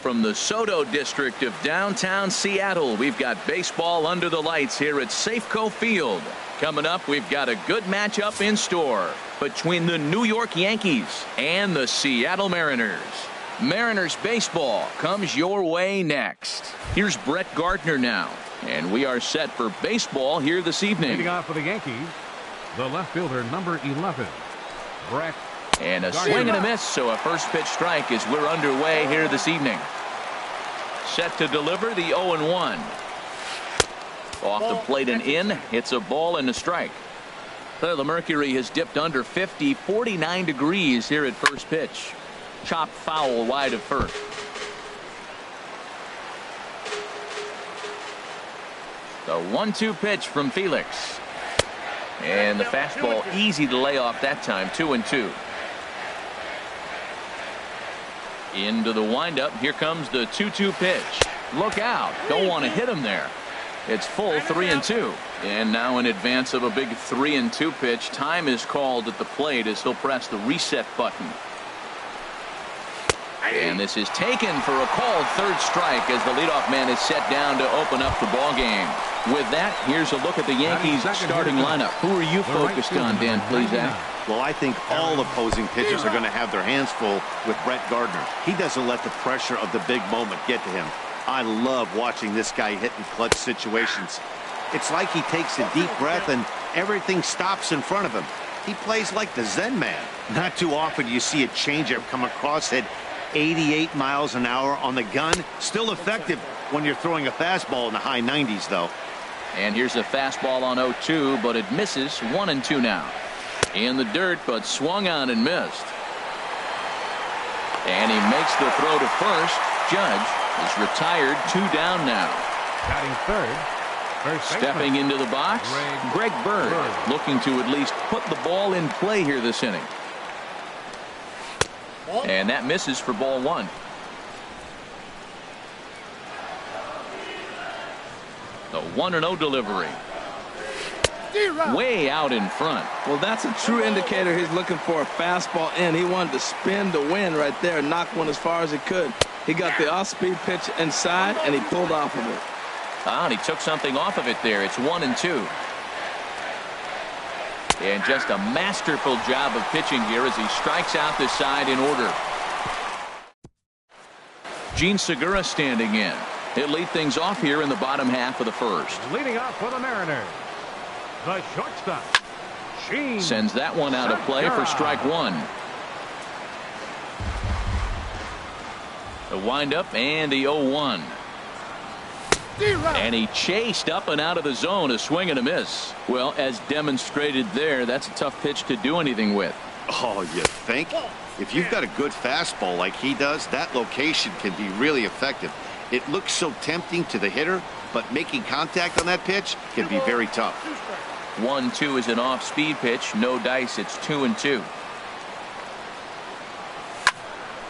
from the Soto district of downtown Seattle, we've got baseball under the lights here at Safeco Field. Coming up, we've got a good matchup in store between the New York Yankees and the Seattle Mariners. Mariners baseball comes your way next. Here's Brett Gardner now, and we are set for baseball here this evening. Leading off for the Yankees, the left fielder, number 11, Brett. And a swing and a miss, so a first pitch strike as we're underway here this evening. Set to deliver the 0-1. Off the plate and in. It's a ball and a strike. So the mercury has dipped under 50, 49 degrees here at first pitch. Chop foul wide of first. The 1-2 pitch from Felix. And the fastball easy to lay off that time. 2-2. Into the windup. Here comes the 2-2 pitch. Look out. Don't want to hit him there. It's full 3-2. And now in advance of a big 3-2 pitch, time is called at the plate as he'll press the reset button. And this is taken for a called third strike as the leadoff man is set down to open up the ball game. With that, here's a look at the Yankees starting lineup. Who are you focused on, Dan, please, Zach? Well, I think all opposing pitchers are going to have their hands full with Brett Gardner. He doesn't let the pressure of the big moment get to him. I love watching this guy hit in clutch situations. It's like he takes a deep breath and everything stops in front of him. He plays like the Zen man. Not too often you see a changeup come across at 88 miles an hour on the gun. Still effective when you're throwing a fastball in the high 90s, though. And here's a fastball on 0-2, but it misses. 1-2 now. In the dirt, but swung on and missed. And he makes the throw to first. Judge is retired. 2 down now. Batting third. Stepping into the box, Greg Bird, looking to at least put the ball in play here this inning. And that misses for ball 1. The 1-0 delivery. Way out in front. Well, that's a true indicator he's looking for a fastball in. He wanted to spin the wind right there and knock one as far as he could. He got the off-speed pitch inside, and he pulled off of it. And he took something off of it there. It's 1-2. And just a masterful job of pitching here as he strikes out the side in order. Gene Segura standing in. He'll lead things off here in the bottom half of the first. Leading off for the Mariners, the shortstop, Gene sends that one out of play for strike 1. The windup and the 0-1. And he chased up and out of the zone. A swing and a miss. Well, as demonstrated there, that's a tough pitch to do anything with. Oh, you think? If you've got a good fastball like he does, that location can be really effective. It looks so tempting to the hitter, but making contact on that pitch can be very tough. 1-2 is an off-speed pitch. No dice. It's 2-2.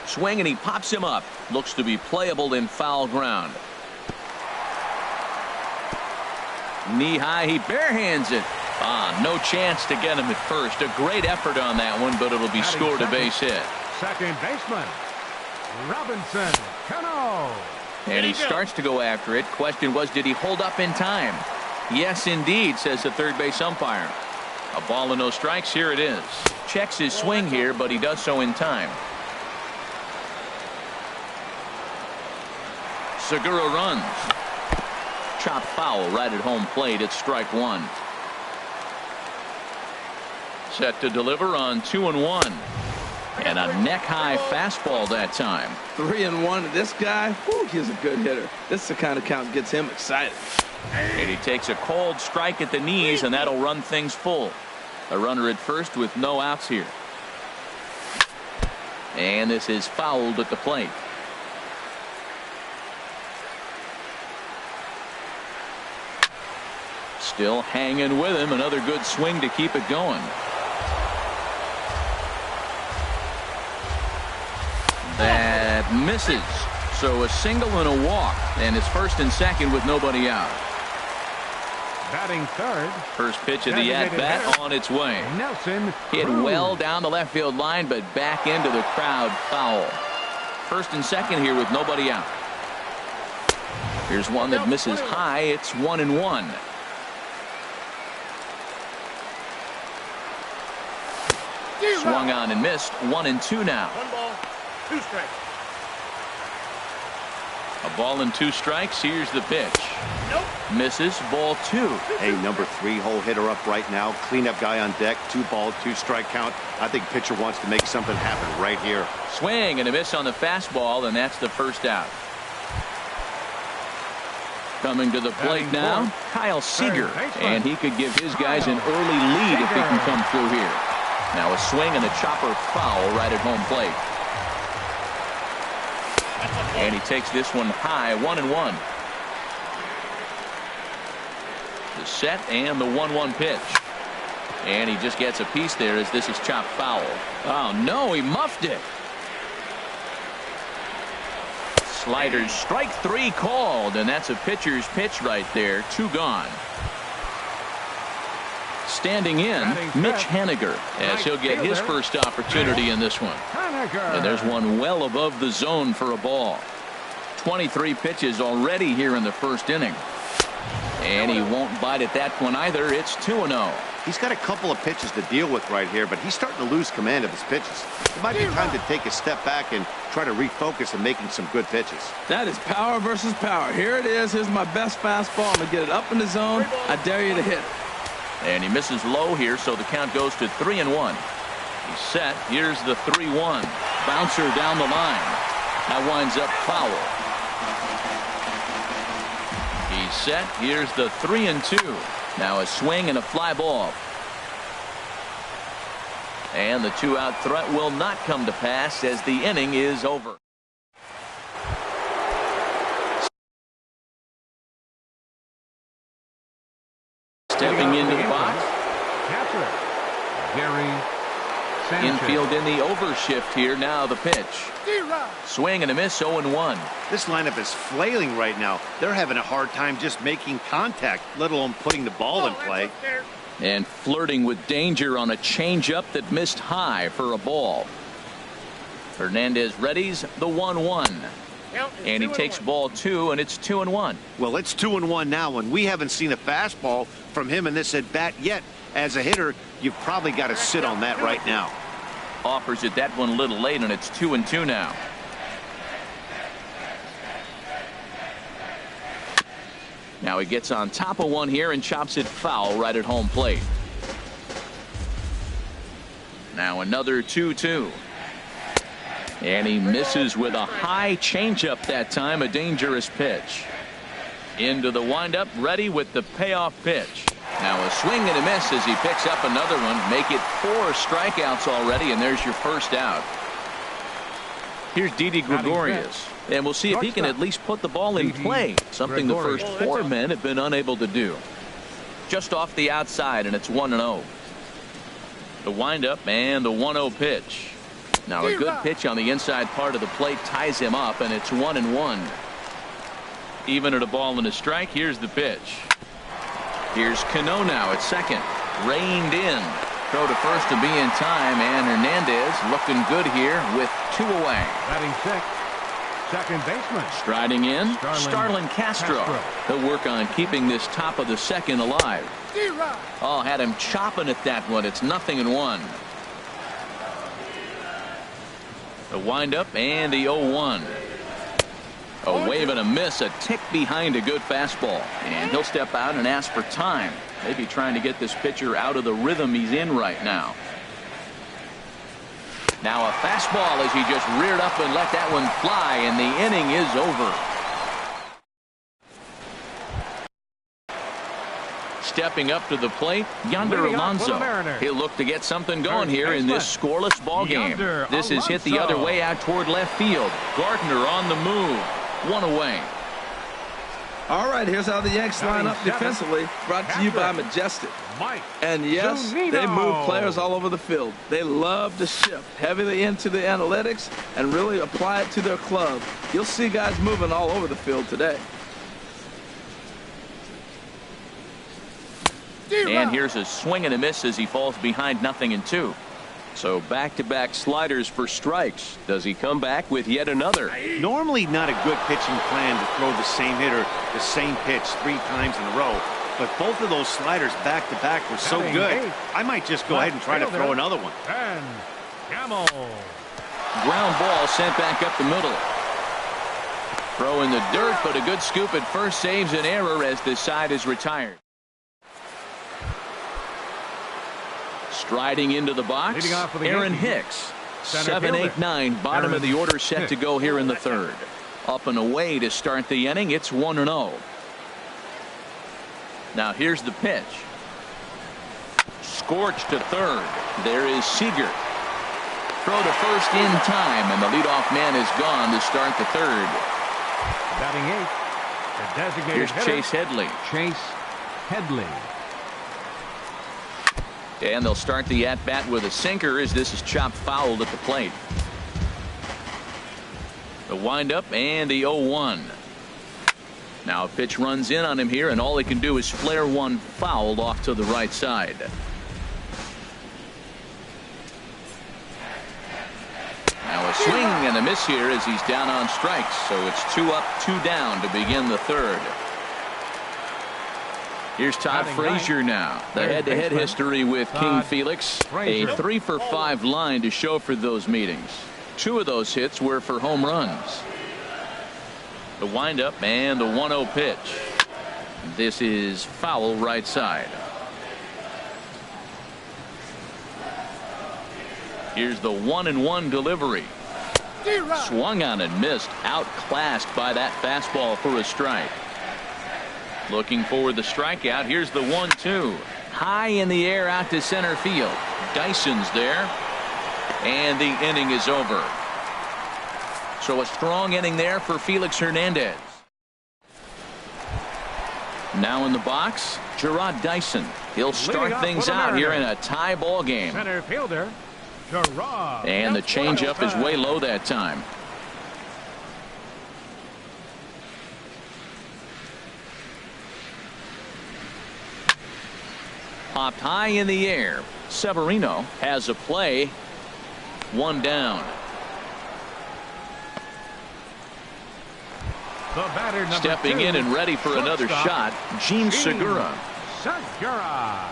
Swing, and he pops him up. Looks to be playable in foul ground. Knee high, he barehands it. No chance to get him at first. A great effort on that one, but it'll be scored a base hit. Second baseman, Robinson Cano. And he starts to go after it. Question was, did he hold up in time? Yes, indeed, says the third base umpire. A ball and no strikes. Here it is. Checks his swing here, but he does so in time. Segura runs. Chop foul right at home plate. It's strike 1. Set to deliver on 2-1. And a neck-high fastball that time. 3-1. This guy, whew, he's a good hitter. This is the kind of count that gets him excited. And he takes a cold strike at the knees, and that'll run things full. A runner at first with no outs here. And this is fouled at the plate. Still hanging with him. Another good swing to keep it going. That misses. So a single and a walk. And it's first and second with nobody out. Batting third. First pitch of the at-bat on its way. Nelson hit well down the left field line, but back into the crowd foul. First and second here with nobody out. Here's one that misses high. It's 1-1. Swung on and missed. 1-2 now. 1 ball, 2 strikes. A ball and 2 strikes. Here's the pitch. Nope. Misses. Ball 2. Hey, number 3 hole hitter up right now. Cleanup guy on deck. 2 ball, 2 strike count. I think pitcher wants to make something happen right here. Swing and a miss on the fastball, and that's the first out. Coming to the plate now, Kyle Seager, and he could give his guys an early lead if he can come through here. Now a swing and a chopper foul right at home plate. And he takes this one high, 1-1. The set and the 1-1 pitch. And he just gets a piece there as this is chopped foul. Oh no, he muffed it. Sliders, strike 3 called, and that's a pitcher's pitch right there. 2 gone. Standing in, Mitch Haniger, as he'll get his first opportunity in this one. And there's one well above the zone for a ball. 23 pitches already here in the first inning. And he won't bite at that one either. It's 2-0. He's got a couple of pitches to deal with right here, but he's starting to lose command of his pitches. It might be time to take a step back and try to refocus on making some good pitches. That is power versus power. Here it is. Here's my best fastball. I'm going to get it up in the zone. I dare you to hit it. And he misses low here, so the count goes to 3-1. He's set. Here's the 3-1. Bouncer down the line. That winds up foul. He's set. Here's the 3-2. Now a swing and a fly ball. And the 2-out threat will not come to pass as the inning is over. Stepping into the box. Catcher, Gary Sanchez. Infield in the overshift here. Now the pitch. Swing and a miss, 0-1. This lineup is flailing right now. They're having a hard time just making contact, let alone putting the ball in play. And flirting with danger on a changeup that missed high for a ball. Hernandez readies the 1-1. And he takes ball 2, and it's 2-1. Well, it's 2-1 now, and we haven't seen a fastball from him in this at-bat yet. As a hitter, you've probably got to sit on that right now. Offers it that one a little late, and it's 2-2 now. Now he gets on top of one here and chops it foul right at home plate. Now another 2-2. And he misses with a high changeup that time, a dangerous pitch. Into the windup, ready with the payoff pitch. Now a swing and a miss as he picks up another one. Make it 4 strikeouts already, and there's your first out. Here's Didi Gregorius, and we'll see if he can at least put the ball in play, something the first 4 men have been unable to do. Just off the outside, and it's 1-0. The windup and the 1-0 pitch. Now a good pitch on the inside part of the plate ties him up, and it's 1-1. Even at a ball and a strike, here's the pitch. Here's Cano now at second. Reined in. Throw to first to be in time, and Hernandez looking good here with 2 away. Batting sixth, second baseman. Striding in, Starlin Castro. He'll work on keeping this top of the second alive. Oh, had him chopping at that one. It's 0-1. The windup and the 0-1. A wave and a miss, a tick behind a good fastball. And he'll step out and ask for time. Maybe trying to get this pitcher out of the rhythm he's in right now. Now a fastball as he just reared up and let that one fly, and the inning is over. Stepping up to the plate, Yonder Alonso. He'll look to get something going here in this scoreless ball game. This is hit the other way out toward left field. Gardner on the move. 1 away. All right, here's how the Yanks line up defensively. Brought to you by Majestic. And yes, they move players all over the field. They love to shift heavily into the analytics and really apply it to their club. You'll see guys moving all over the field today. And here's a swing and a miss as he falls behind 0-2. So back-to-back sliders for strikes. Does he come back with yet another? Normally not a good pitching plan to throw the same hitter the same pitch 3 times in a row. But both of those sliders back-to-back were so good, I might just go ahead and try to throw another one. And Gamble. Ground ball sent back up the middle. Throw in the dirt, but a good scoop at first saves an error as this side is retired. Striding into the box, Aaron Hicks. 7, 8, 9, bottom of the order set to go here in the third. Up and away to start the inning. It's 1-0. Now here's the pitch. Scorched to third. There is Seager. Throw to first in time, and the leadoff man is gone to start the third. Batting 8, the designated Here's hitter, Chase Headley. Chase Headley. And they'll start the at-bat with a sinker as this is chopped fouled at the plate. The windup and the 0-1. Now a pitch runs in on him here, and all he can do is flare one fouled off to the right side. Now a swing and a miss here as he's down on strikes. So it's 2 up, 2 down to begin the third. Here's Todd Frazier now. The head-to-head history with King Felix. A 3-for-5 line to show for those meetings. 2 of those hits were for home runs. The windup and the 1-0 pitch. This is foul right side. Here's the 1-1 delivery. Swung on and missed. Outclassed by that fastball for a strike. Looking for the strikeout. Here's the 1-2. High in the air out to center field. Dyson's there. And the inning is over. So a strong inning there for Felix Hernandez. Now in the box, Gerard Dyson. He'll start things out here in a tie ball game. Center fielder, Gerard. And the changeup is way low that time. Popped high in the air. Severino has a play. 1 down. The batter, stepping 2, in and ready for another shot, Gene Segura. Segura.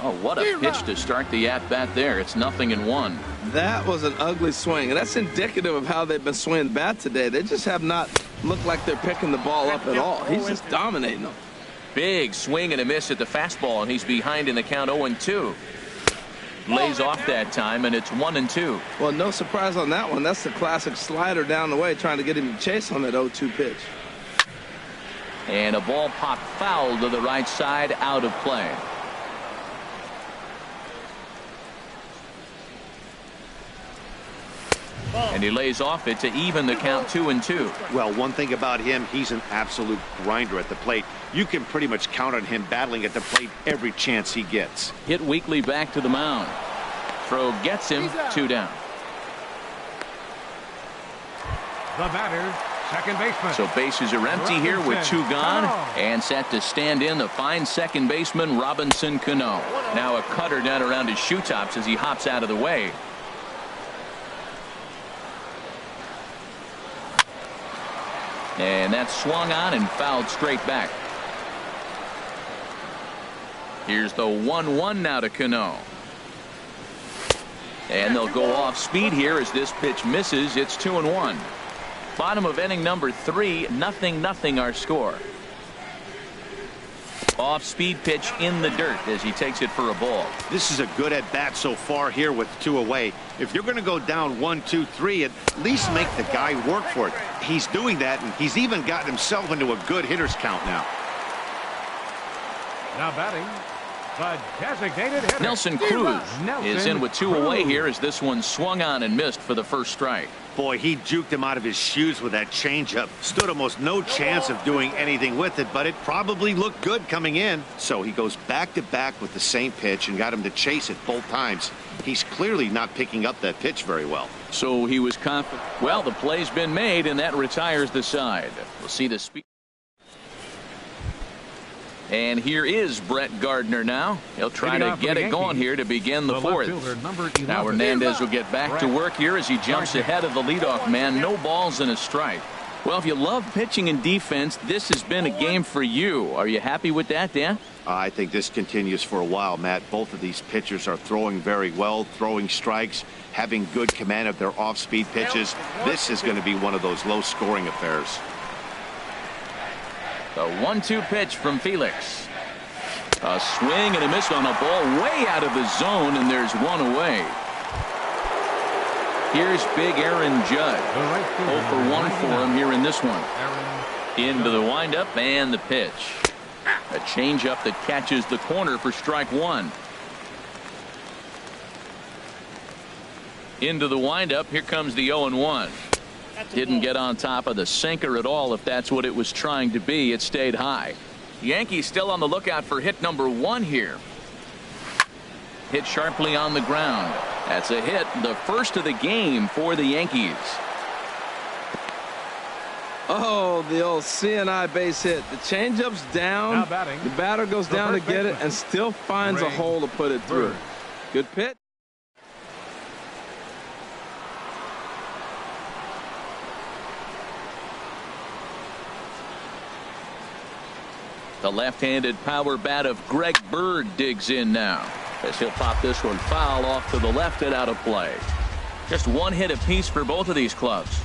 Oh, what a pitch to start the at-bat there. It's 0-1. That was an ugly swing, and that's indicative of how they've been swinging the bat today. They just have not looked like they're picking the ball up at all. He's just dominating them. Big swing and a miss at the fastball, and he's behind in the count 0-2. Lays off that time, and it's 1-2. Well, no surprise on that one. That's the classic slider down the way, trying to get him to chase on that 0-2 pitch. And a ball popped foul to the right side, out of play. And he lays off it to even the count 2-2. Well, one thing about him, he's an absolute grinder at the plate. You can pretty much count on him battling at the plate every chance he gets. Hit weakly back to the mound. Throw gets him. 2 down. The batter, second baseman. So bases are empty here with 2 gone. And set to stand in the fine second baseman, Robinson Cano. Now a cutter down around his shoe tops as he hops out of the way. And that's swung on and fouled straight back. Here's the 1-1 now to Cano. And they'll go off speed here as this pitch misses. It's 2-1. Bottom of inning number 3, 0-0 our score. Off speed pitch in the dirt as he takes it for a ball. This is a good at bat so far here with 2 away. If you're going to go down 1, 2, 3, at least make the guy work for it. He's doing that, and he's even gotten himself into a good hitter's count now. Now batting, the designated hitter. Nelson Cruz is in with 2 away here as this one swung on and missed for the first strike. Boy, he juked him out of his shoes with that changeup. Stood almost no chance of doing anything with it, but it probably looked good coming in. So he goes back-to-back with the same pitch and got him to chase it both times. He's clearly not picking up that pitch very well. So he was confident. Well, the play's been made, and that retires the side. We'll see the speed. And here is Brett Gardner now. He'll try to get it going here to begin the fourth. Now Hernandez will get back to work here as he jumps ahead of the leadoff man. No balls and a strike. Well, if you love pitching and defense, this has been a game for you. Are you happy with that, Dan? I think this continues for a while, Matt. Both of these pitchers are throwing very well, throwing strikes, having good command of their off-speed pitches. This is going to be one of those low-scoring affairs. The 1-2 pitch from Felix. A swing and a miss on a ball way out of the zone, and there's one away. Here's big Aaron Judge. 0 for 1 for him here in this one. Into the windup and the pitch. A changeup that catches the corner for strike one. Into the windup. Here comes the 0-1. Didn't get on top of the sinker at all. If that's what it was trying to be, it stayed high. Yankees still on the lookout for hit number 1 here. Hit sharply on the ground. That's a hit, the first of the game for the Yankees. Oh, the old CNI base hit. The changeup's down. The batter goes down to get it and still finds a hole to put it through. Good pitch. The left-handed power bat of Greg Bird digs in now as he'll pop this one foul off to the left and out of play. Just one hit apiece for both of these clubs.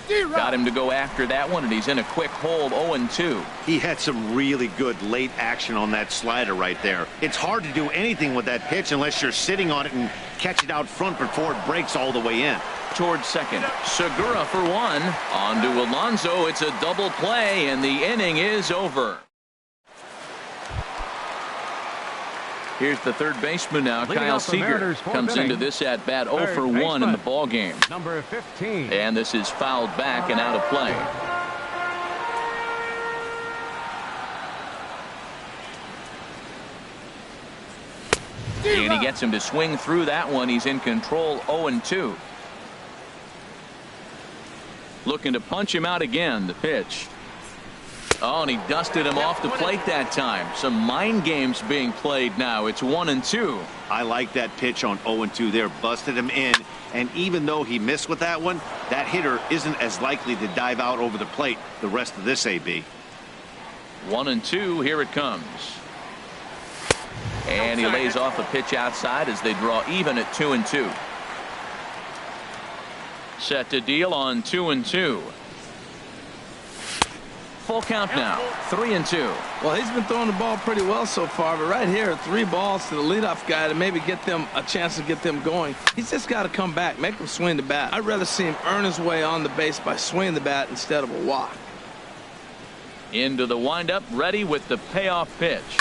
Got him to go after that one, and he's in a quick hold. 0-2. He had some really good late action on that slider right there. It's hard to do anything with that pitch unless you're sitting on it and catch it out front before it breaks all the way in. Towards second. Segura for 1. On to Alonso. It's a double play, and the inning is over. Here's the third baseman now, Kyle Seager. Comes into this at bat 0 for 1 in the ball game. Number 15. And this is fouled back and out of play. And he gets him to swing through that one. He's in control. 0-2. Looking to punch him out again. The pitch. Oh, and he dusted him off the plate that time. Some mind games being played now. It's 1-2. I like that pitch on 0-2 there. Busted him in. And even though he missed with that one, that hitter isn't as likely to dive out over the plate the rest of this AB. 1-2. Here it comes. And he lays off a pitch outside as they draw even at 2-2. Set to deal on 2-2. Full count now. 3-2. Well, he's been throwing the ball pretty well so far, but right here, 3 balls to the leadoff guy to maybe get them a chance to get them going. He's just got to come back, make him swing the bat. I'd rather see him earn his way on the base by swinging the bat instead of a walk. Into the windup, ready with the payoff pitch.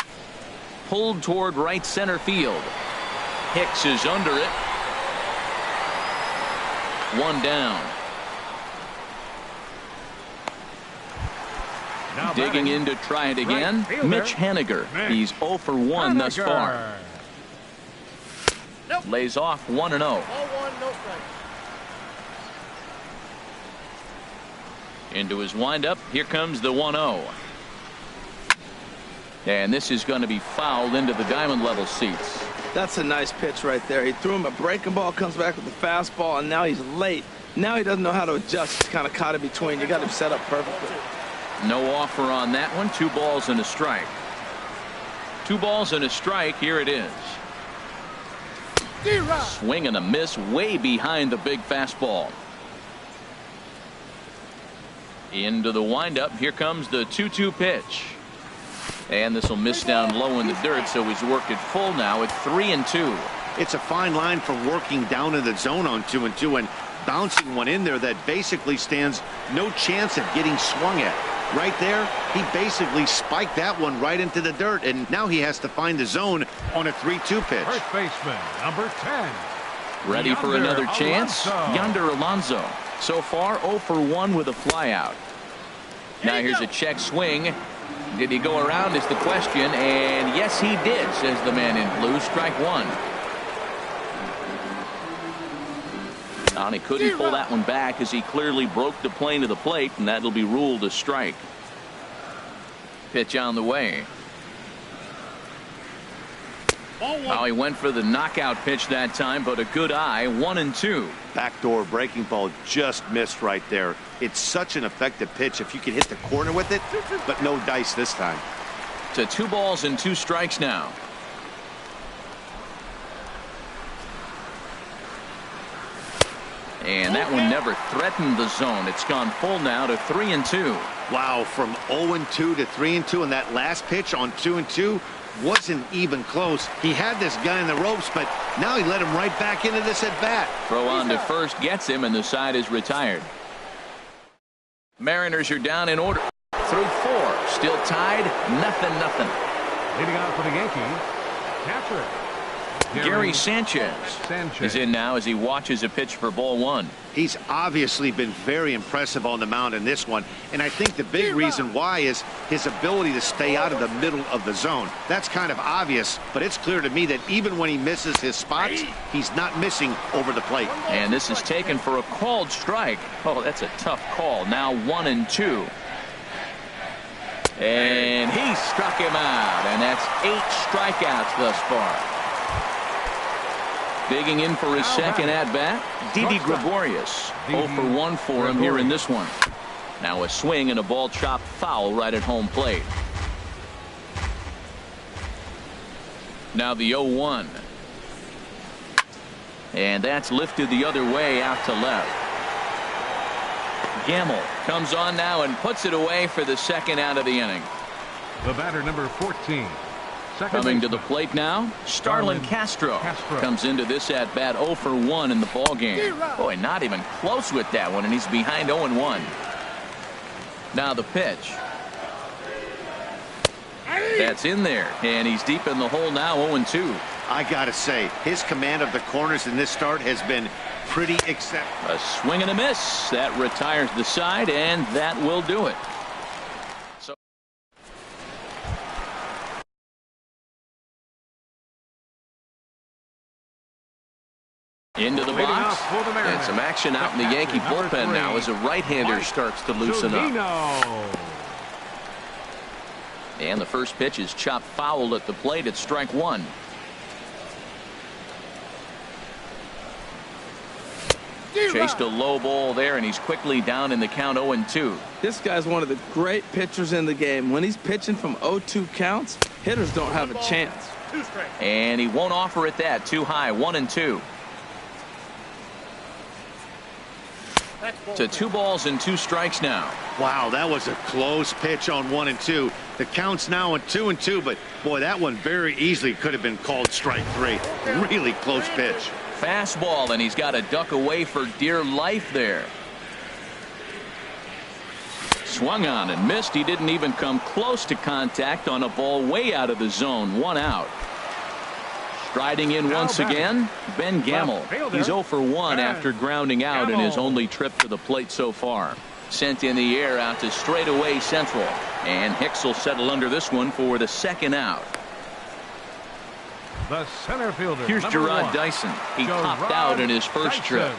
Pulled toward right center field. Hicks is under it. 1 down. Digging in to try it again. Mitch Haniger. He's 0 for 1 thus far. Lays off 1-0. Into his windup. Here comes the 1-0. And this is going to be fouled into the diamond level seats. That's a nice pitch right there. He threw him a breaking ball, comes back with a fastball, and now he's late. Now he doesn't know how to adjust. He's kind of caught in between. You got him set up perfectly. No offer on that one. 2 balls and a strike. 2 balls and a strike. Here it is. Swing and a miss way behind the big fastball. Into the windup. Here comes the 2-2 pitch. And this will miss down low in the dirt, so he's worked it full now at 3-2. It's a fine line for working down in the zone on 2-2 and bouncing one in there that basically stands no chance at getting swung at. Right there, he basically spiked that one right into the dirt, and now he has to find the zone on a 3-2 pitch. First baseman, number 10. Ready for another chance? Yonder Alonso. So far, 0 for 1 with a flyout. Now here's a check swing. Did he go around is the question, and yes he did, says the man in blue. Strike 1. And he couldn't pull that one back as he clearly broke the plane of the plate, and that'll be ruled a strike. Pitch on the way. Oh, he went for the knockout pitch that time, but a good eye. 1-2. Backdoor breaking ball just missed right there. It's such an effective pitch if you can hit the corner with it, but no dice this time. To 2 balls and 2 strikes now. And that one never threatened the zone. It's gone full now to 3-2. Wow, from 0-2 to 3-2, and that last pitch on 2-2 wasn't even close. He had this guy in the ropes, but now he let him right back into this at bat. Throw on to first gets him, and the side is retired. Mariners are down in order through 4. Still tied, 0-0. Leading out for the Yankees, catcher Gary Sanchez is in now as he watches a pitch for ball 1. He's obviously been very impressive on the mound in this one, and I think the big reason why is his ability to stay out of the middle of the zone. That's kind of obvious, but it's clear to me that even when he misses his spots, he's not missing over the plate. And this is taken for a called strike. Oh, that's a tough call. Now 1-2. And he struck him out, and that's 8 strikeouts thus far. Digging in for his second at-bat, Didi Gregorius. 0 for 1 for him here in this one. Now a swing and a ball chopped foul right at home plate. Now the 0-1. And that's lifted the other way out to left. Gamble comes on now and puts it away for the second out of the inning. The batter, number 14. Coming to the plate now, Starlin Castro comes into this at bat 0 for 1 in the ball game. Boy, not even close with that one, and he's behind 0-1. Now the pitch. That's in there, and he's deep in the hole now, 0-2. I gotta say, his command of the corners in this start has been pretty exceptional. A swing and a miss. That retires the side, and that will do it. Into the box, and some action out in the Yankee bullpen now as a right-hander starts to loosen up. And the first pitch is chopped foul at the plate at strike 1. Chased a low ball there, and he's quickly down in the count 0-2. This guy's one of the great pitchers in the game. When he's pitching from 0-2 counts, hitters don't have a chance. And he won't offer it that. Too high, 1-2. To 2 balls and 2 strikes now. Wow, that was a close pitch on 1-2. The count's now at 2-2, but boy, that one very easily could have been called strike 3. Really close pitch. Fastball, and he's got to duck away for dear life there. Swung on and missed. He didn't even come close to contact on a ball way out of the zone. 1 out. Striding in once again, Ben Gamble. He's 0 for 1 after grounding out in his only trip to the plate so far. Sent in the air out to straightaway central. And Hicks will settle under this one for the second out. The center fielder. Here's Gerard Dyson. He popped out in his first trip.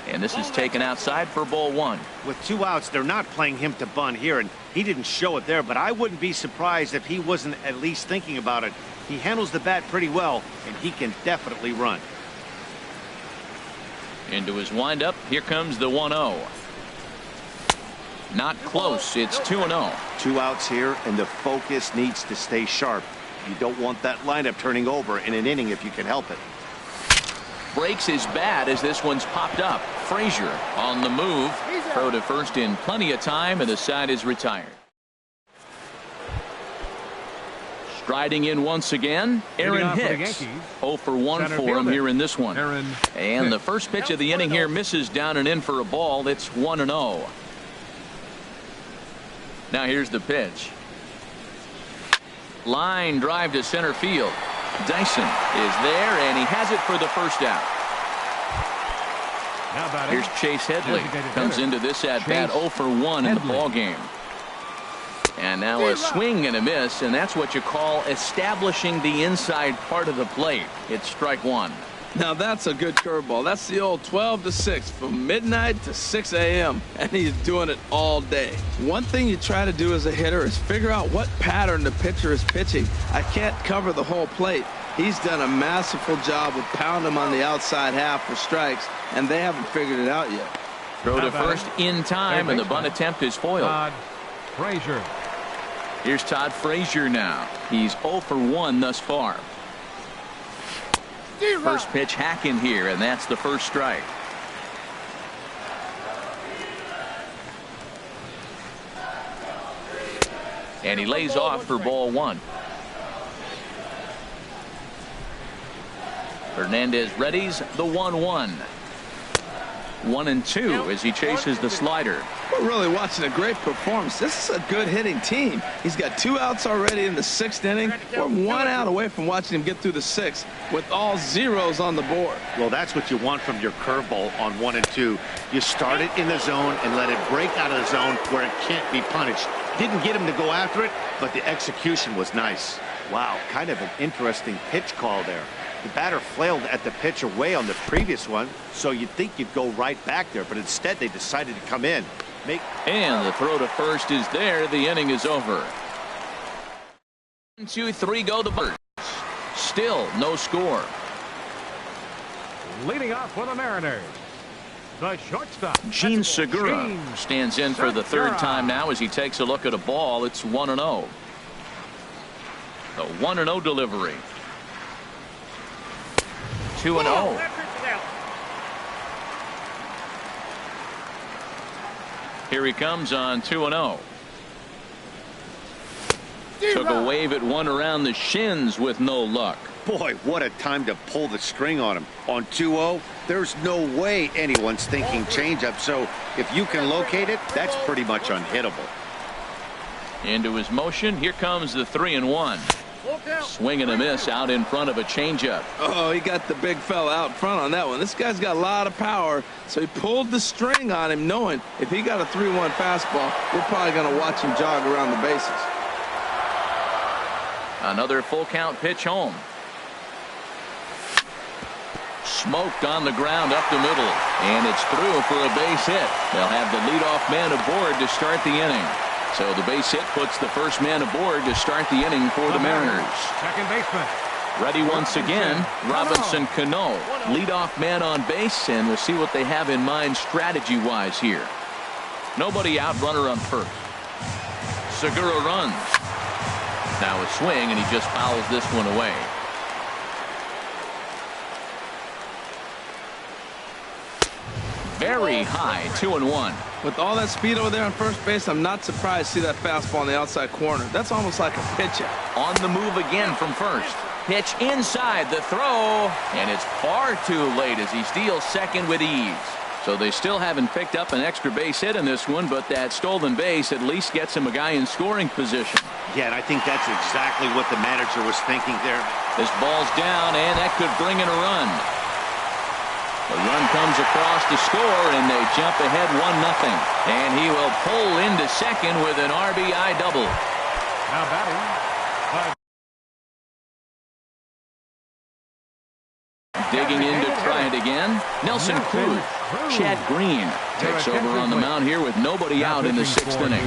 And this is taken outside for ball 1. With 2 outs, they're not playing him to bunt here, and he didn't show it there, but I wouldn't be surprised if he wasn't at least thinking about it. He handles the bat pretty well, and he can definitely run. Into his windup, here comes the 1-0. Not close. It's 2-0. 2 outs here, and the focus needs to stay sharp. You don't want that lineup turning over in an inning if you can help it. Breaks his bat as this one's popped up. Frazier on the move. Throw to first in plenty of time, and the side is retired. Striding in once again, Aaron Hicks. 0 for 1 for him here in this one. And the first pitch of the inning here misses down and in for a ball. It's 1-0. Now here's the pitch. Line drive to center field. Dyson is there, and he has it for the first out. Here's Chase Headley. Comes into this at bat 0 for 1 in the ball game. And now a swing and a miss, and that's what you call establishing the inside part of the plate. It's strike 1. Now that's a good curveball. That's the old 12 to 6, from midnight to 6 a.m. and he's doing it all day. One thing you try to do as a hitter is figure out what pattern the pitcher is pitching. I can't cover the whole plate. He's done a masterful job of pounding him on the outside half for strikes, and they haven't figured it out yet. Throw to first in time, and the bunt attempt is foiled. Todd Frazier. Here's Todd Frazier now. He's 0 for 1 thus far. First pitch hacking here, and that's the first strike. And he lays off for ball 1. Hernandez readies the 1-1. 1-2 as he chases the slider. We're really watching a great performance. This is a good hitting team. He's got 2 outs already in the 6th inning. We're 1 out away from watching him get through the 6th with all zeros on the board. Well, that's what you want from your curveball on 1 and 2. You start it in the zone and let it break out of the zone where it can't be punished. Didn't get him to go after it, but the execution was nice. Wow, kind of an interesting pitch call there. The batter flailed at the pitcher way on the previous one, so you'd think you'd go right back there, but instead they decided to come in. And the throw to first is there. The inning is over. 1, 2, 3 go the Birds. Still no score. Leading off for the Mariners, the shortstop. Gene Segura stands in for the 3rd time now as he takes a look at a ball. It's 1-0. The 1-0 delivery. 2-0. Here he comes on 2-0. Took a wave at one around the shins with no luck. Boy, what a time to pull the string on him. On 2-0, there's no way anyone's thinking changeup, so if you can locate it, that's pretty much unhittable. Into his motion, here comes the 3-1. Swing and a miss out in front of a changeup. Oh, he got the big fella out front on that one. This guy's got a lot of power, so he pulled the string on him, knowing if he got a 3-1 fastball, we're probably going to watch him jog around the bases. Another full count pitch home. Smoked on the ground up the middle, and it's through for a base hit. They'll have the leadoff man aboard to start the inning. So the base hit puts the first man aboard to start the inning for the Mariners. Second baseman. Ready once again, Robinson Cano, leadoff man on base, and we'll see what they have in mind strategy-wise here. Nobody out, runner on first. Segura runs. Now a swing, and he just fouls this one away. Very high, 2-1. With all that speed over there on first base, I'm not surprised to see that fastball in the outside corner. That's almost like a pitch out. On the move again from first. Pitch inside the throw, and it's far too late as he steals second with ease. So they still haven't picked up an extra base hit in this one, but that stolen base at least gets him a guy in scoring position. Yeah, and I think that's exactly what the manager was thinking there. This ball's down, and that could bring in a run. The run comes across to score, and they jump ahead 1-0. And he will pull into second with an RBI double. Now batting. Digging in to try it again. Nelson Cruz. Chad Green takes over on the mound here with nobody out in the 6th inning.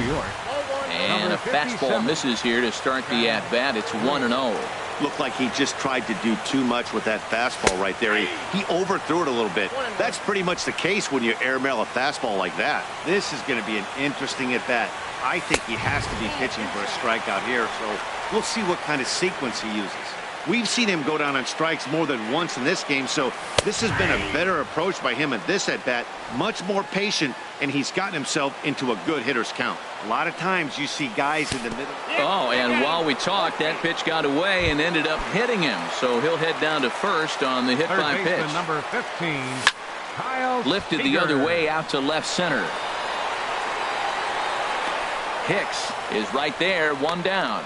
And a fastball misses here to start the at-bat. It's 1-0. Looked like he just tried to do too much with that fastball right there. He overthrew it a little bit. That's pretty much the case when you airmail a fastball like that. This is going to be an interesting at-bat. I think he has to be pitching for a strikeout here, so we'll see what kind of sequence he uses. We've seen him go down on strikes more than once in this game, so this has been a better approach by him at this at-bat. Much more patient, and he's gotten himself into a good hitter's count. A lot of times you see guys in the middle. Oh, and while we talked, that pitch got away and ended up hitting him. So he'll head down to first on the hit by pitch. Number 15, Kyle lifted Seager. the other way out to left center. Hicks is right there, one down.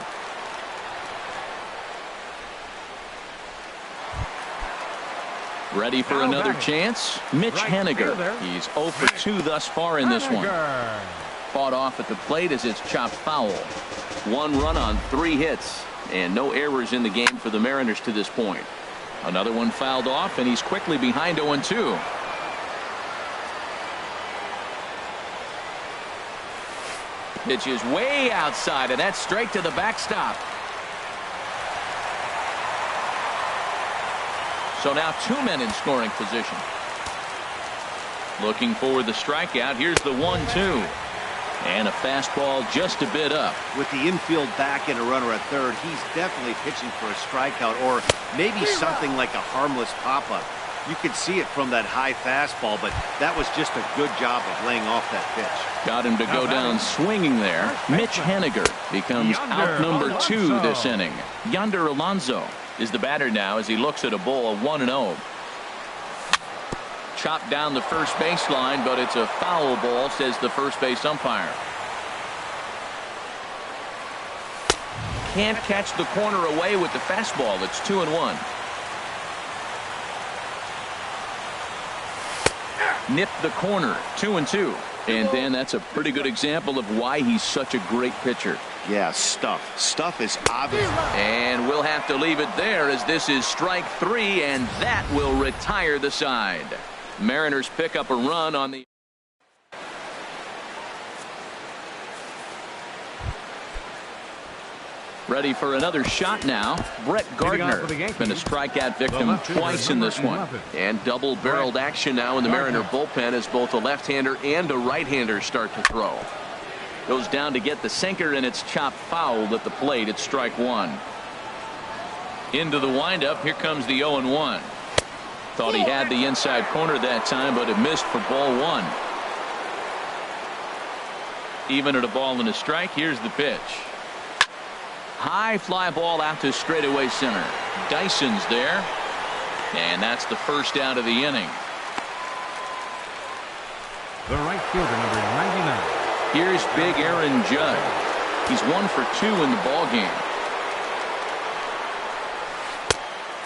Ready for another chance? Mitch Haniger. He's 0 for 2 thus far in this one. Fought off at the plate as it's chopped foul. 1 run on 3 hits, and no errors in the game for the Mariners to this point. Another one fouled off, and he's quickly behind 0-2. Pitch is way outside, and that's straight to the backstop. So now 2 men in scoring position. Looking for the strikeout. Here's the 1-2. And a fastball just a bit up. With the infield back and a runner at third, he's definitely pitching for a strikeout or maybe something like a harmless pop-up. You could see it from that high fastball, but that was just a good job of laying off that pitch. Got him to go down swinging there. Mitch Haniger becomes out number 2 this inning. Yonder Alonso is the batter now as he looks at a ball 1-0. Chopped down the first baseline, but it's a foul ball, says the first base umpire. Can't catch the corner away with the fastball. It's 2-1. Nipped the corner. 2-2. And then that's a pretty good example of why he's such a great pitcher. Yeah, stuff. Stuff is obvious. And we'll have to leave it there as this is strike 3, and that will retire the side. Mariners pick up a run on the. Ready for another shot now. Brett Gardner been a strikeout victim twice in this one. And double-barreled action now in the Mariner bullpen as both a left-hander and a right-hander start to throw. Goes down to get the sinker, and it's chopped foul at the plate. It's strike 1. Into the windup. Here comes the 0-1. Thought he had the inside corner that time, but it missed for ball 1. Even at a ball and a strike. Here's the pitch. High fly ball out to straightaway center. Dyson's there, and that's the first out of the inning. The right fielder, number 99. Here's big Aaron Judd. He's 1 for 2 in the ball game.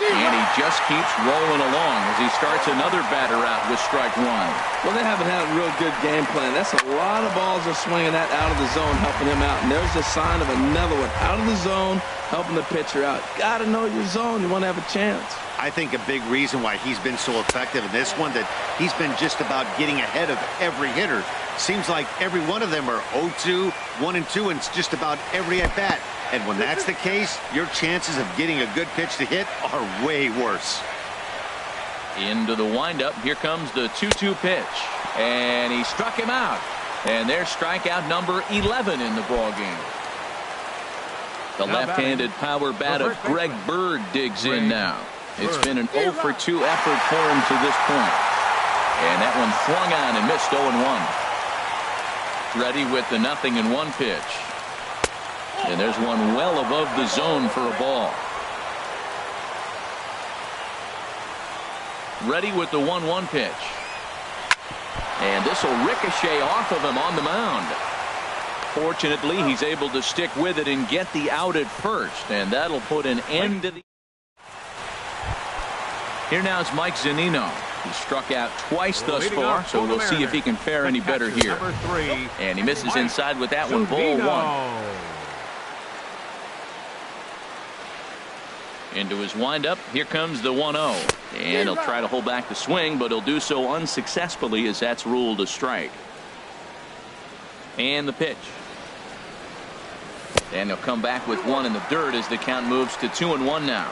And he just keeps rolling along as he starts another batter out with strike 1. Well, they haven't had a real good game plan. That's a lot of balls they're swinging at out of the zone, helping him out. And there's a sign of another one out of the zone, helping the pitcher out. Got to know your zone. You want to have a chance. I think a big reason why he's been so effective in this one, that he's been just about getting ahead of every hitter. Seems like every one of them are 0-2, 1-2, and it's just about every at-bat. And when that's the case, your chances of getting a good pitch to hit are way worse. Into the windup. Here comes the 2-2 pitch. And he struck him out. And there's strikeout number 11 in the ball game. The left-handed power bat of Greg Bird digs in now. It's been an 0 for 2 effort for him to this point. And that one swung on and missed 0-1. Ready with the 0-1 pitch. And there's one well above the zone for a ball. Ready with the 1-1 pitch. And this will ricochet off of him on the mound. Fortunately, he's able to stick with it and get the out at first. And that'll put an end to the. Here now is Mike Zunino. He struck out twice thus far, so we'll see if he can fare any better here. And he misses inside with that one. Ball 1. Into his windup. Here comes the 1-0. And he'll try to hold back the swing, but he'll do so unsuccessfully as that's ruled a strike. And the pitch. And he'll come back with 1 in the dirt as the count moves to 2-1 now.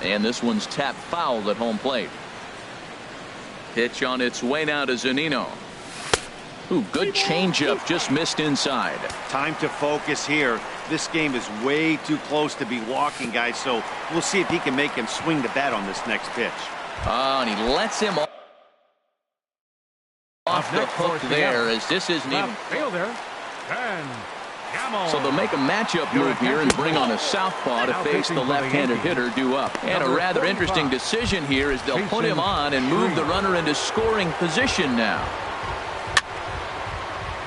And this one's tapped foul at home plate. Pitch on its way now to Zunino. Ooh, good changeup, just missed inside. Time to focus here. This game is way too close to be walking, guys, so we'll see if he can make him swing the bat on this next pitch. And he lets him off the hook there, as this isn't even. Fielder. So they'll make a matchup move here and bring on a southpaw to face the left-handed hitter due up. And a rather interesting decision here is they'll put him on and move the runner into scoring position now.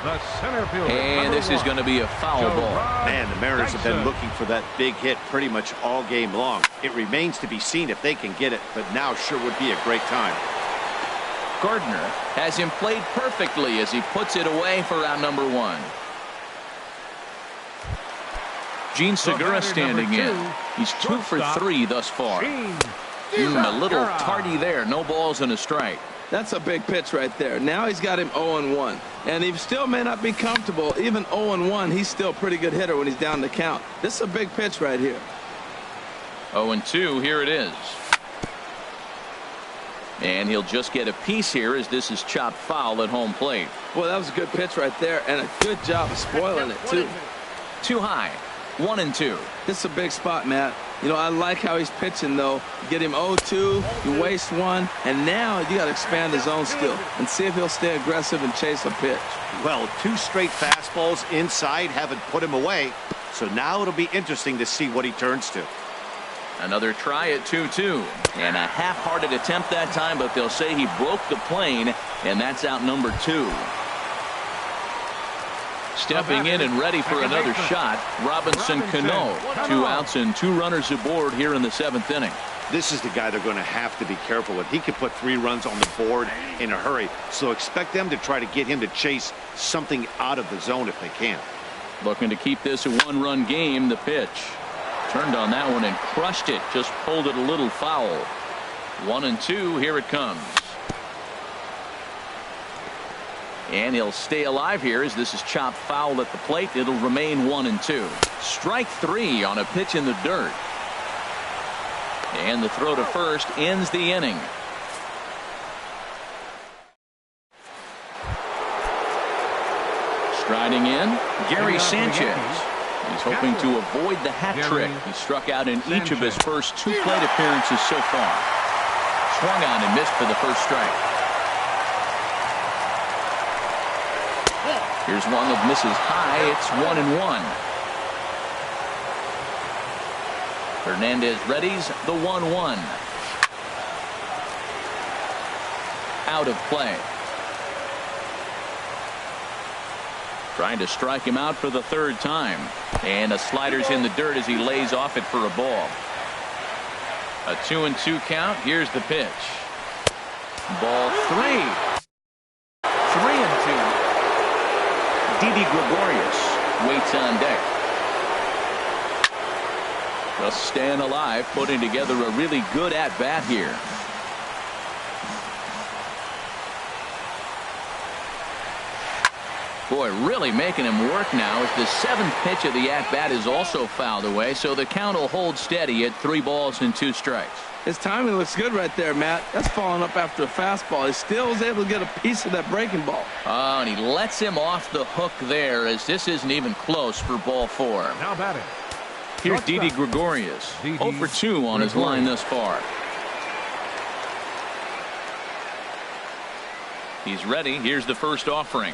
The center fielder, and this is going to be a foul ball. Man, the Mariners have been looking for that big hit pretty much all game long. It remains to be seen if they can get it, but now sure would be a great time. Gardner has him played perfectly as he puts it away for out number 1. Gene Segura standing in. He's 2 for 3 thus far. A little tardy there. No balls and a strike. That's a big pitch right there. Now he's got him 0-1. And he still may not be comfortable. Even 0-1, he's still a pretty good hitter when he's down the count. This is a big pitch right here. 0-2, here it is. And he'll just get a piece here as this is chopped foul at home plate. Boy, that was a good pitch right there, and a good job of spoiling it, too. Too high. 1-2. This is a big spot, Matt. You know, I like how he's pitching, though. Get him 0-2, you waste 1, and now you got to expand the zone still and see if he'll stay aggressive and chase a pitch. Well, 2 straight fastballs inside haven't put him away, so now it'll be interesting to see what he turns to. Another try at 2-2, and a half-hearted attempt that time, but they'll say he broke the plane, and that's out number 2. Stepping in and ready for another shot, Robinson Cano. 2 outs and 2 runners aboard here in the 7th inning. This is the guy they're going to have to be careful with. He can put 3 runs on the board in a hurry, so expect them to try to get him to chase something out of the zone if they can. Looking to keep this a 1-run game. The pitch. Turned on that one and crushed it. Just pulled it a little foul. 1-2. Here it comes. And he'll stay alive here as this is chopped foul at the plate. It'll remain 1-2. Strike 3 on a pitch in the dirt. And the throw to first ends the inning. Striding in, Gary Sanchez. He's hoping to avoid the hat trick. He struck out in each of his first 2 plate appearances so far. Swung on and missed for the first strike. Here's one that misses high. It's 1-1. Hernandez readies the 1-1. Out of play. Trying to strike him out for the 3rd time. And a slider's in the dirt as he lays off it for a ball. A 2-2 count. Here's the pitch. Ball 3. 3-2. Didi Gregorius waits on deck. Just staying alive, putting together a really good at-bat here. Boy, really making him work now as the 7th pitch of the at-bat is also fouled away, so the count will hold steady at 3 balls and 2 strikes. His timing looks good right there, Matt. That's falling up after a fastball. He still was able to get a piece of that breaking ball. Oh, and he lets him off the hook there as this isn't even close for ball 4. Now batting. Here's Didi Gregorius. 0 for 2 on his line thus far. He's ready. Here's the first offering.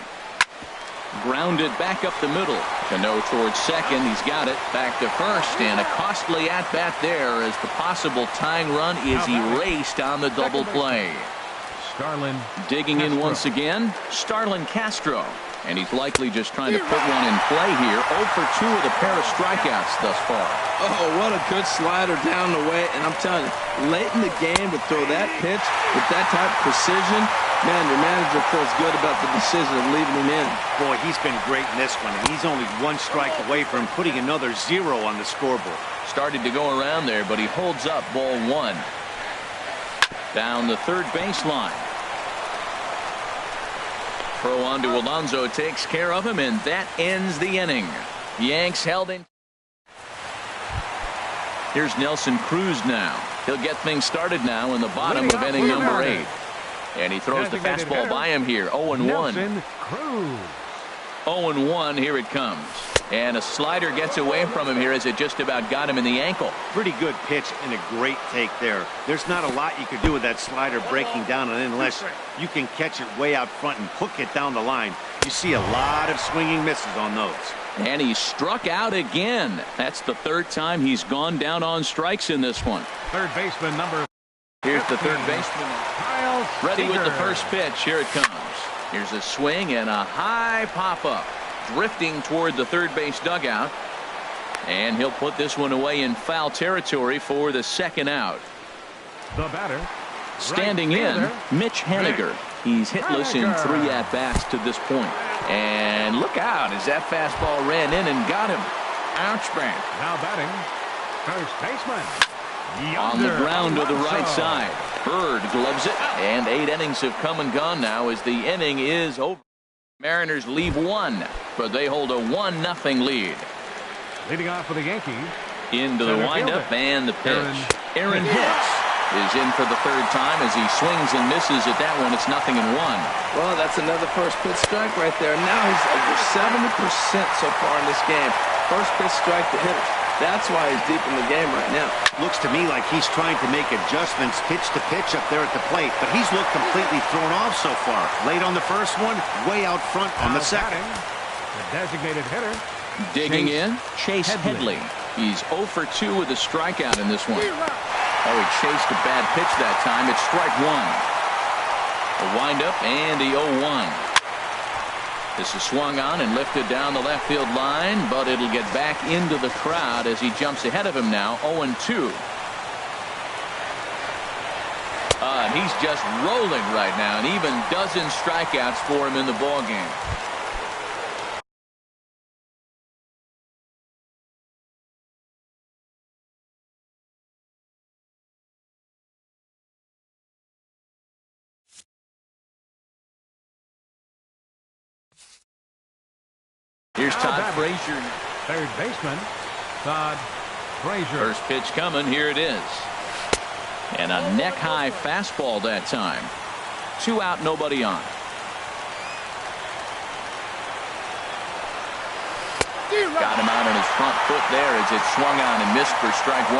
Grounded back up the middle. Cano towards second. He's got it. Back to first. And a costly at-bat there as the possible tying run is erased on the double play. Starlin digging in once again. Starlin Castro. And he's likely just trying to put one in play here. 0 for 2 with a pair of strikeouts thus far. Oh, what a good slider down the way. And I'm telling you, late in the game to throw that pitch with that type of precision, man, your manager feels good about the decision of leaving him in. Boy, he's been great in this one. And he's only 1 strike away from putting another 0 on the scoreboard. Started to go around there, but he holds up ball 1. Down the 3rd baseline. Throw on to Alonso takes care of him, and that ends the inning. Yanks held in. Here's Nelson Cruz now. He'll get things started now in the bottom of inning number 8. And he throws the fastball by him here. 0-1. 0-1. Here it comes. And a slider gets away from him here as it just about got him in the ankle. Pretty good pitch and a great take there. There's not a lot you could do with that slider breaking down, and unless you can catch it way out front and hook it down the line, you see a lot of swinging misses on those. And he struck out again. That's the 3rd time he's gone down on strikes in this one. 3rd baseman number. Here's the 3rd baseman. Ready with the first pitch. Here it comes. Here's a swing and a high pop-up. Drifting toward the 3rd base dugout. And he'll put this one away in foul territory for the 2nd out. The batter. Standing in, Mitch Haniger. He's hitless in 3 at-bats to this point. And look out as that fastball ran in and got him. Ouch, man. Now batting, first baseman. On the ground to the right side. Bird gloves it. And 8 innings have come and gone now as the inning is over. Mariners leave 1, but they hold a 1-0 lead. Leading off for the Yankees. Into the windup and the pitch. Aaron Hicks is in for the 3rd time as he swings and misses at that one. It's 0-1. Well, that's another first pitch strike right there. Now he's over 70% so far in this game. First pitch strike to hitters. That's why he's deep in the game right now. Looks to me like he's trying to make adjustments pitch to pitch up there at the plate, but he's looked completely thrown off so far. Late on the first one, way out front on the second. The designated hitter. Digging in, Chase Headley. He's 0 for 2 with a strikeout in this one. Oh, he chased a bad pitch that time. It's strike 1. A windup and the 0-1. This is swung on and lifted down the left field line, but it'll get back into the crowd as he jumps ahead of him now, 0-2. And he's just rolling right now, and even dozen strikeouts for him in the ballgame. Here's Todd Frazier. 3rd baseman, Todd Frazier. First pitch coming. Here it is. And a neck-high fastball that time. 2 out, nobody on. Got him out on his front foot there as it swung on and missed for strike 1.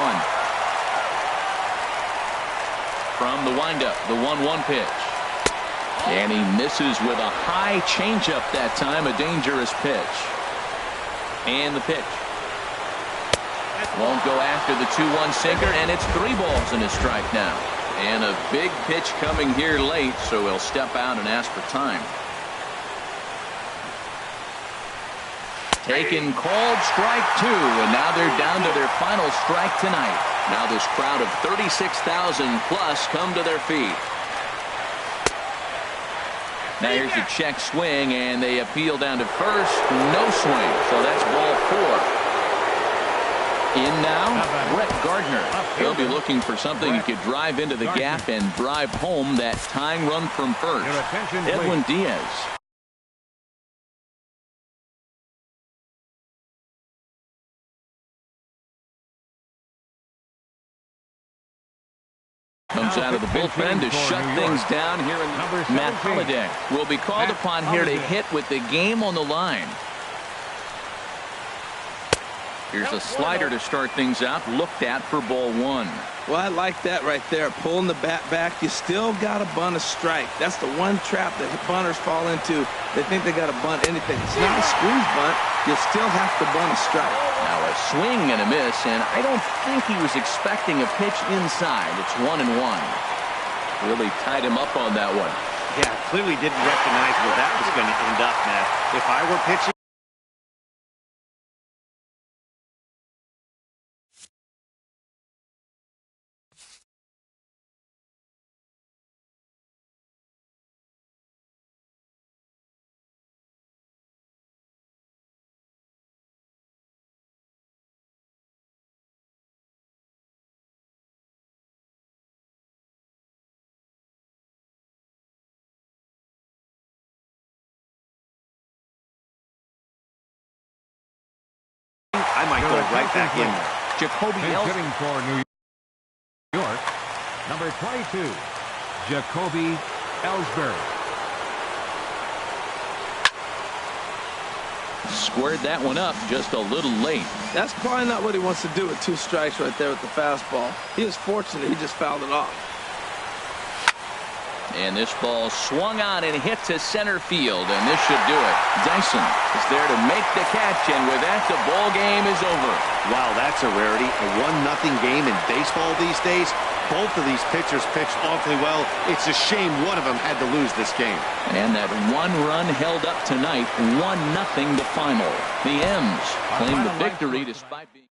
From the windup, the 1-1 pitch. And he misses with a high changeup that time, a dangerous pitch. And the pitch. Won't go after the 2-1 sinker, and it's 3 balls and a strike now. And a big pitch coming here late, so he'll step out and ask for time. Taken, called strike 2, and now they're down to their final strike tonight. Now this crowd of 36,000 plus come to their feet. Now here's a check swing, and they appeal down to first. No swing, so that's ball 4. In now, Brett Gardner. He'll be looking for something he could drive into the gap and drive home that tying run from first. Edwin Diaz. Comes out of the bullpen to shut things down here in Matt Holliday will be called upon here to hit with the game on the line. Here's a slider to start things out, looked at for ball 1. Well, I like that right there. Pulling the bat back. You still got to bunt a strike. That's the one trap that bunters fall into. They think they got to bunt anything. It's not a squeeze bunt. You still have to bunt a strike. Now a swing and a miss, and I don't think he was expecting a pitch inside. It's 1-1. Really tied him up on that one. Yeah, clearly didn't recognize where that was going to end up, Matt. If I were pitching, I might go right back in there. Jacoby hitting for New York, number 22, Jacoby Ellsbury. Squared that one up just a little late. That's probably not what he wants to do with 2 strikes right there with the fastball. He was fortunate he just fouled it off. And this ball swung on and hit to center field, and this should do it. Dyson is there to make the catch, and with that, the ball game is over. Wow, that's a rarity. A 1-0 game in baseball these days. Both of these pitchers pitched awfully well. It's a shame one of them had to lose this game. And that 1 run held up tonight, 1-0 the final. The M's claim the victory despite being